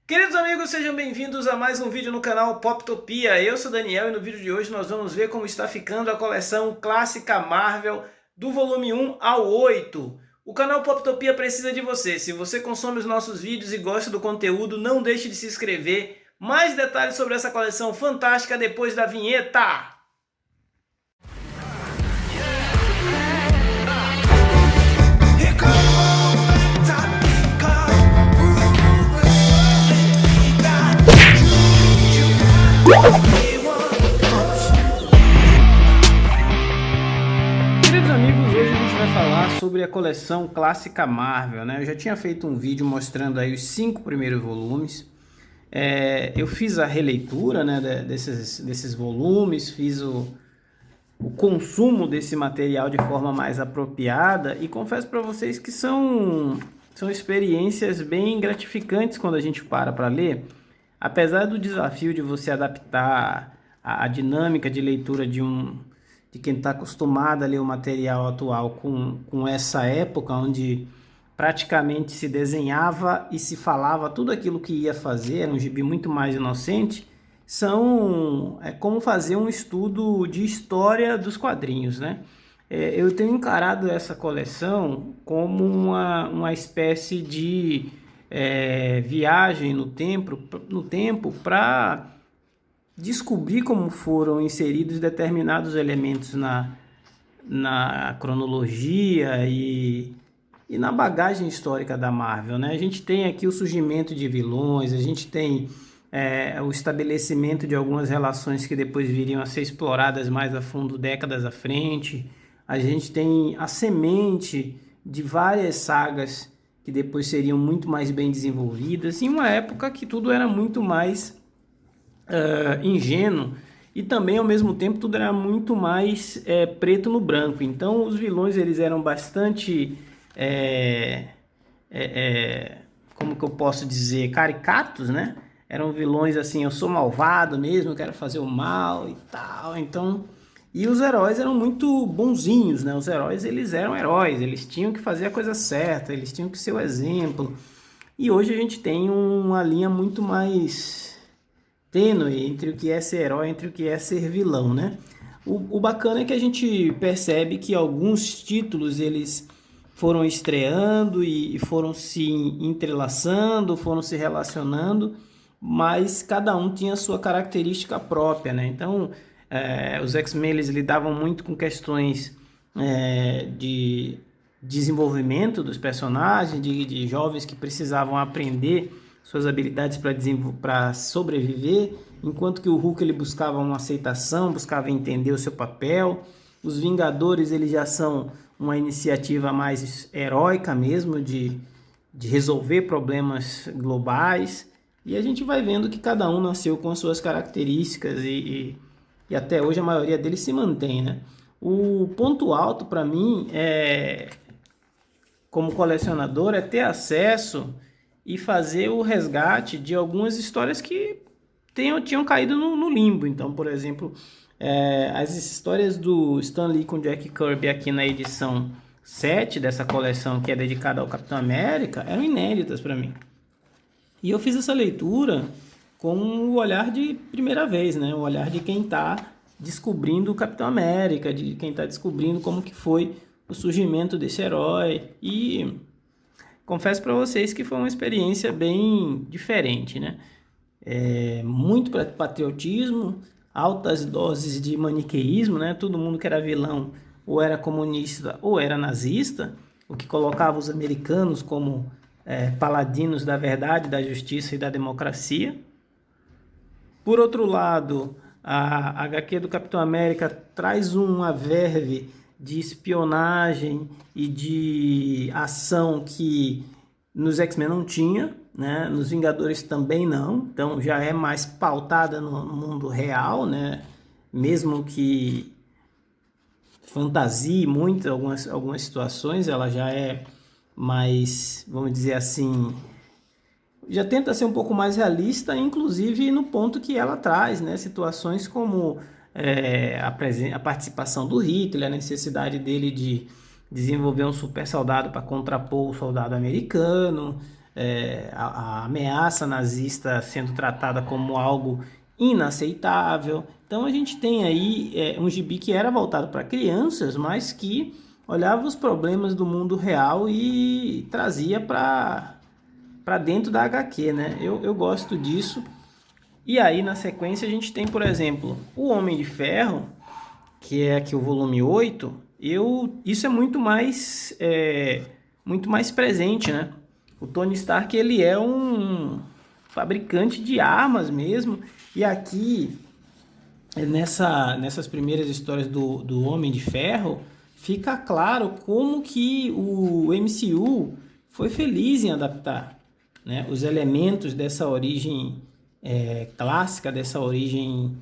Queridos amigos, sejam bem-vindos a mais um vídeo no canal Poptopia. Eu sou Daniel e no vídeo de hoje nós vamos ver como está ficando a coleção clássica Marvel do volume 1 ao 8. O canal Poptopia precisa de você. Se você consome os nossos vídeos e gosta do conteúdo, não deixe de se inscrever. Mais detalhes sobre essa coleção fantástica depois da vinheta. Queridos amigos, hoje a gente vai falar sobre a coleção clássica Marvel, né? Eu já tinha feito um vídeo mostrando aí os 5 primeiros volumes. Eu fiz a releitura, né, desses volumes, fiz o consumo desse material de forma mais apropriada e confesso para vocês que são experiências bem gratificantes quando a gente para ler. Apesar do desafio de você adaptar a dinâmica de leitura de quem está acostumado a ler o material atual com essa época onde praticamente se desenhava e se falava tudo aquilo que ia fazer, era um gibi muito mais inocente, é como fazer um estudo de história dos quadrinhos, né? Eu tenho encarado essa coleção como uma espécie de viagem no tempo para descobrir como foram inseridos determinados elementos na cronologia e na bagagem histórica da Marvel, né? A gente tem aqui o surgimento de vilões, a gente tem o estabelecimento de algumas relações que depois viriam a ser exploradas mais a fundo décadas à frente, a gente tem a semente de várias sagas que depois seriam muito mais bem desenvolvidas, em uma época que tudo era muito mais ingênuo e também ao mesmo tempo tudo era muito mais preto no branco. Então os vilões eles eram bastante como que eu posso dizer, caricatos, né? Eram vilões assim, eu sou malvado mesmo, eu quero fazer o mal e tal. Então, e os heróis eram muito bonzinhos, né? Os heróis eles eram heróis, eles tinham que fazer a coisa certa, eles tinham que ser o exemplo. E hoje a gente tem uma linha muito mais tênue entre o que é ser herói, entre o que é ser vilão, né? O bacana é que a gente percebe que alguns títulos eles foram estreando e foram se entrelaçando, foram se relacionando, mas cada um tinha a sua característica própria, né? Então, os X-Men eles lidavam muito com questões de desenvolvimento dos personagens, de jovens que precisavam aprender suas habilidades para sobreviver, enquanto que o Hulk ele buscava uma aceitação, buscava entender o seu papel. Os Vingadores eles já são uma iniciativa mais heróica mesmo, de resolver problemas globais, e a gente vai vendo que cada um nasceu com as suas características e até hoje a maioria deles se mantém, né? O ponto alto para mim como colecionador é ter acesso e fazer o resgate de algumas histórias que tinham caído no limbo. Então, por exemplo, as histórias do Stan Lee com Jack Kirby aqui na edição 7 dessa coleção que é dedicada ao Capitão América eram inéditas para mim. E eu fiz essa leitura com o olhar de primeira vez, né? O olhar de quem está descobrindo o Capitão América, de quem está descobrindo como que foi o surgimento desse herói. E confesso para vocês que foi uma experiência bem diferente, né? Muito patriotismo, altas doses de maniqueísmo, né? Todo mundo que era vilão ou era comunista ou era nazista, o que colocava os americanos como paladinos da verdade, da justiça e da democracia. Por outro lado, a HQ do Capitão América traz uma verve de espionagem e de ação que nos X-Men não tinha, né? Nos Vingadores também não, então já é mais pautada no mundo real, né? Mesmo que fantasie muito algumas situações, ela já é mais, vamos dizer assim, já tenta ser um pouco mais realista, inclusive no ponto que ela traz, né? Situações como a participação do Hitler, a necessidade dele de desenvolver um super soldado para contrapor o soldado americano, a ameaça nazista sendo tratada como algo inaceitável. Então a gente tem aí um gibi que era voltado para crianças, mas que olhava os problemas do mundo real e trazia para dentro da HQ, né? Eu gosto disso. E aí na sequência a gente tem, por exemplo, o Homem de Ferro, que é aqui o volume 8. Isso é muito mais presente, né? O Tony Stark, ele é um fabricante de armas mesmo, e aqui nessas primeiras histórias do Homem de Ferro fica claro como que o MCU foi feliz em adaptar, né, os elementos dessa origem clássica, dessa origem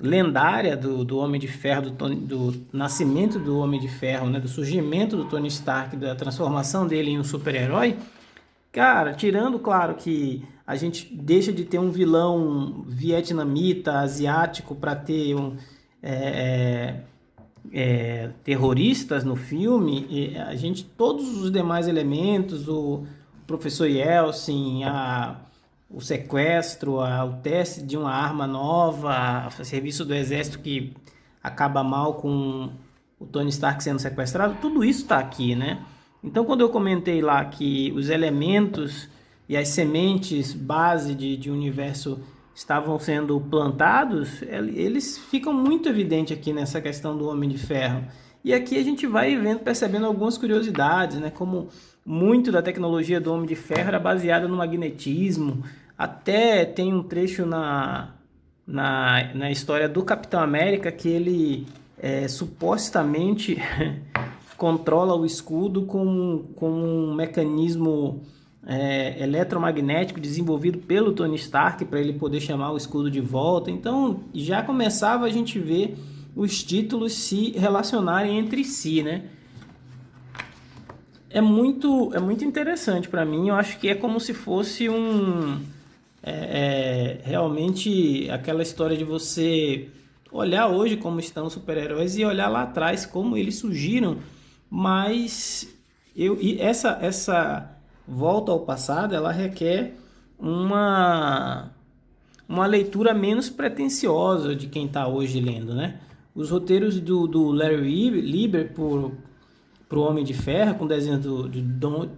lendária do Homem de Ferro, do nascimento do Homem de Ferro, né, do surgimento do Tony Stark, da transformação dele em um super-herói. Cara, tirando, claro, que a gente deixa de ter um vilão vietnamita, asiático, para ter terroristas no filme, e a gente, todos os demais elementos, o professor Yeltsin, o sequestro, o teste de uma arma nova, o serviço do exército que acaba mal com o Tony Stark sendo sequestrado, tudo isso está aqui, né? Então, quando eu comentei lá que os elementos e as sementes base de universo estavam sendo plantados, eles ficam muito evidentes aqui nessa questão do Homem de Ferro. E aqui a gente vai percebendo algumas curiosidades, né? Como muito da tecnologia do Homem de Ferro era baseada no magnetismo. Até tem um trecho na história do Capitão América que ele supostamente controla o escudo com um mecanismo eletromagnético desenvolvido pelo Tony Stark para ele poder chamar o escudo de volta. Então já começava a gente ver os títulos se relacionarem entre si, né? É muito interessante para mim. Eu acho que é como se fosse realmente aquela história de você olhar hoje como estão os super-heróis e olhar lá atrás como eles surgiram. Mas essa volta ao passado, ela requer uma leitura menos pretensiosa de quem está hoje lendo, né? Os roteiros do Larry Lieber para o Homem de Ferro, com desenhos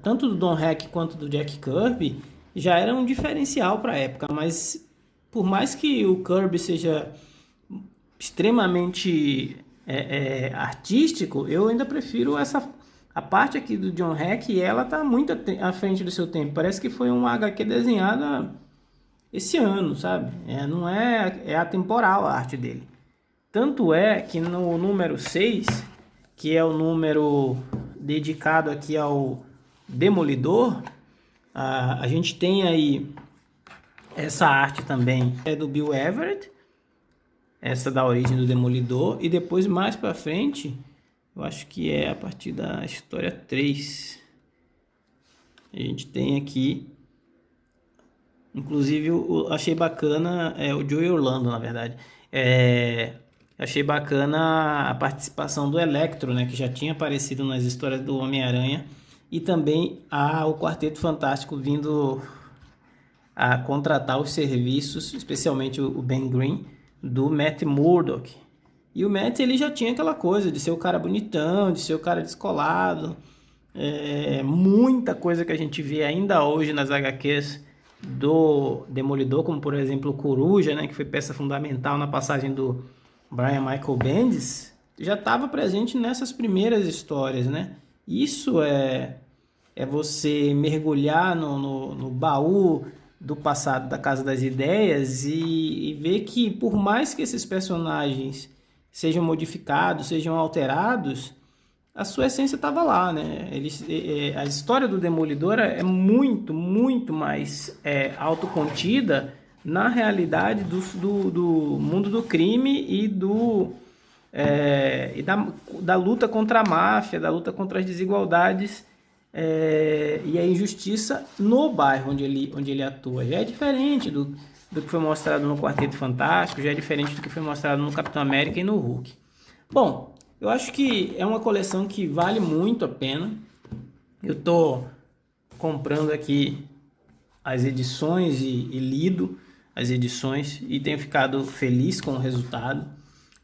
tanto do Don Heck quanto do Jack Kirby, já era um diferencial para a época, mas por mais que o Kirby seja extremamente artístico, eu ainda prefiro a parte aqui do John Heck, e ela está muito à frente do seu tempo. Parece que foi uma HQ desenhada esse ano, sabe? Não é atemporal a arte dele. Tanto é que no número 6, que é o número dedicado aqui ao Demolidor, a gente tem aí essa arte também do Bill Everett, essa da origem do Demolidor, e depois mais para frente, eu acho que é a partir da história 3, a gente tem aqui, inclusive eu achei bacana, o Joey Orlando, na verdade, achei bacana a participação do Electro, né, que já tinha aparecido nas histórias do Homem-Aranha, e também o Quarteto Fantástico vindo a contratar os serviços, especialmente o Ben Green, do Matt Murdock. E o Matt, ele já tinha aquela coisa de ser o cara bonitão, de ser o cara descolado, muita coisa que a gente vê ainda hoje nas HQs do Demolidor, como por exemplo o Coruja, né, que foi peça fundamental na passagem do Brian Michael Bendis, já estava presente nessas primeiras histórias, né? Isso é você mergulhar no baú do passado da Casa das Ideias e ver que, por mais que esses personagens sejam modificados, sejam alterados, a sua essência estava lá, né? A história do Demolidor é muito, muito mais autocontida na realidade do mundo do crime e da luta contra a máfia, da luta contra as desigualdades e a injustiça no bairro onde ele atua. Já é diferente do que foi mostrado no Quarteto Fantástico, já é diferente do que foi mostrado no Capitão América e no Hulk. Bom, eu acho que é uma coleção que vale muito a pena. Eu tô comprando aqui as edições e lido as edições e tenho ficado feliz com o resultado.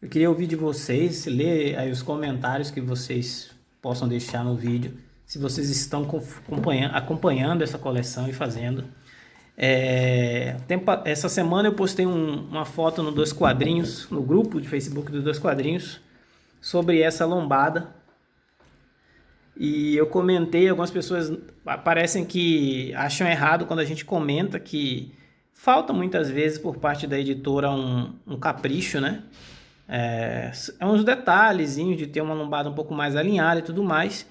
Eu queria ouvir de vocês, ler aí os comentários que vocês possam deixar no vídeo, se vocês estão acompanhando essa coleção e fazendo. Essa semana eu postei uma foto no Dois Quadrinhos, no grupo de Facebook do Dois Quadrinhos, sobre essa lombada. E eu comentei, algumas pessoas parecem que acham errado quando a gente comenta que falta muitas vezes por parte da editora um capricho, né? Uns detalhezinhos de ter uma lombada um pouco mais alinhada e tudo mais.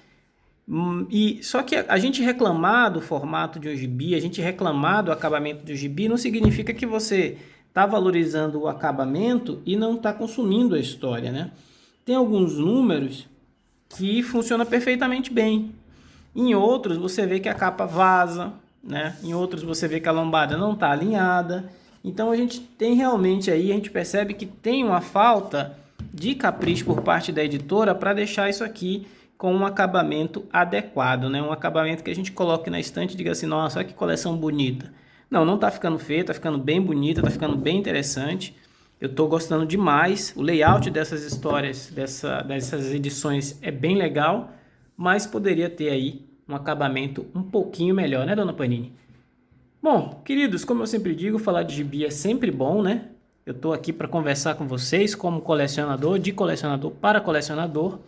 Só que a gente reclamar do formato de um gibi, a gente reclamar do acabamento do gibi, não significa que você está valorizando o acabamento e não está consumindo a história, né? Tem alguns números que funciona perfeitamente bem. Em outros você vê que a capa vaza, né? Em outros você vê que a lombada não está alinhada. Então a gente tem realmente aí, a gente percebe que tem uma falta de capricho por parte da editora para deixar isso aqui com um acabamento adequado, né? Um acabamento que a gente coloque na estante e diga assim, nossa, olha que coleção bonita. Não está ficando feio, está ficando bem bonita, está ficando bem interessante. Eu estou gostando demais, o layout dessas histórias, dessas edições é bem legal, mas poderia ter aí um acabamento um pouquinho melhor, né, dona Panini? Bom, queridos, como eu sempre digo, falar de gibi é sempre bom, né? Eu estou aqui para conversar com vocês como colecionador, de colecionador para colecionador.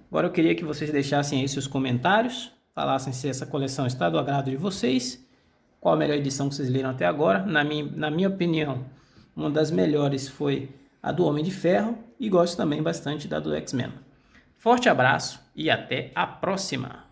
Agora eu queria que vocês deixassem aí seus comentários, falassem se essa coleção está do agrado de vocês, qual a melhor edição que vocês leram até agora. Na minha opinião, uma das melhores foi a do Homem de Ferro e gosto também bastante da do X-Men. Forte abraço e até a próxima!